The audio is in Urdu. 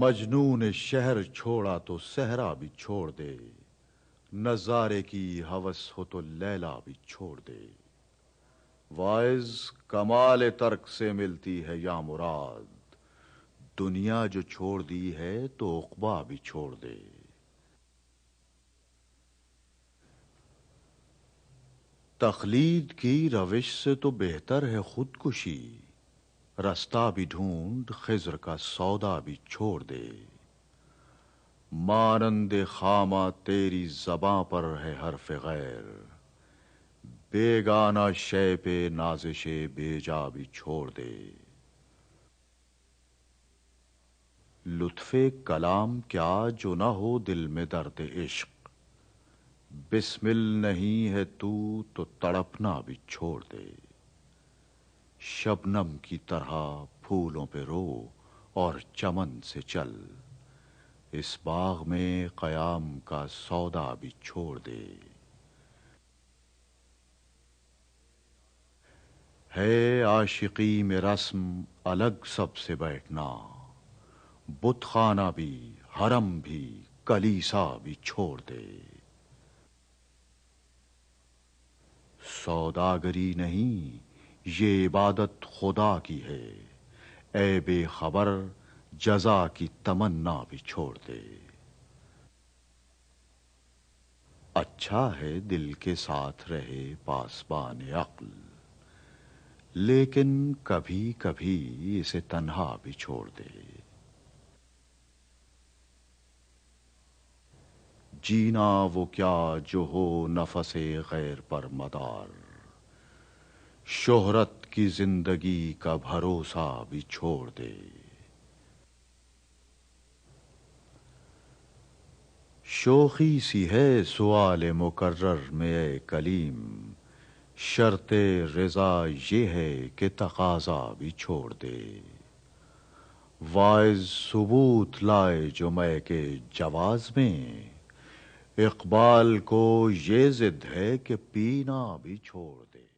مجنون شہر چھوڑا تو صحرا بھی چھوڑ دے، نظارے کی ہوس ہو تو لیلا بھی چھوڑ دے۔ وائز کمال ترک سے ملتی ہے یا مراد، دنیا جو چھوڑ دی ہے تو عقبا بھی چھوڑ دے۔ تقلید کی روش سے تو بہتر ہے خودکشی، رستہ بھی ڈھونڈ خضر کا سودا بھی چھوڑ دے۔ مانند خامہ تیری زباں پر ہے حرف غیر، بیگانہ شے پہ نازش بیجا بھی چھوڑ دے۔ لطف کلام کیا جو نہ ہو دل میں درد عشق، بسمل نہیں ہے تو تڑپنا بھی چھوڑ دے۔ شبنم کی طرح پھولوں پہ رو اور چمن سے چل، اس باغ میں قیام کا سودا بھی چھوڑ دے۔ ہے عاشقی میں رسم الگ سب سے بیٹھنا، بت خانہ بھی حرم بھی کلیسا بھی چھوڑ دے۔ سوداگری نہیں یہ عبادت خدا کی ہے، اے بے خبر جزا کی تمنا بھی چھوڑ دے۔ اچھا ہے دل کے ساتھ رہے پاسبان عقل، لیکن کبھی کبھی اسے تنہا بھی چھوڑ دے۔ جینا وہ کیا جو ہو نفس غیر پر مدار، شہرت کی زندگی کا بھروسہ بھی چھوڑ دے۔ شوخی سی ہے سوال مکرر میں اے کلیم، شرط رضا یہ ہے کہ تقاضا بھی چھوڑ دے۔ واعظ ثبوت لائے جو میں کے جواز میں، اقبال کو یہ ضد ہے کہ پینا بھی چھوڑ دے۔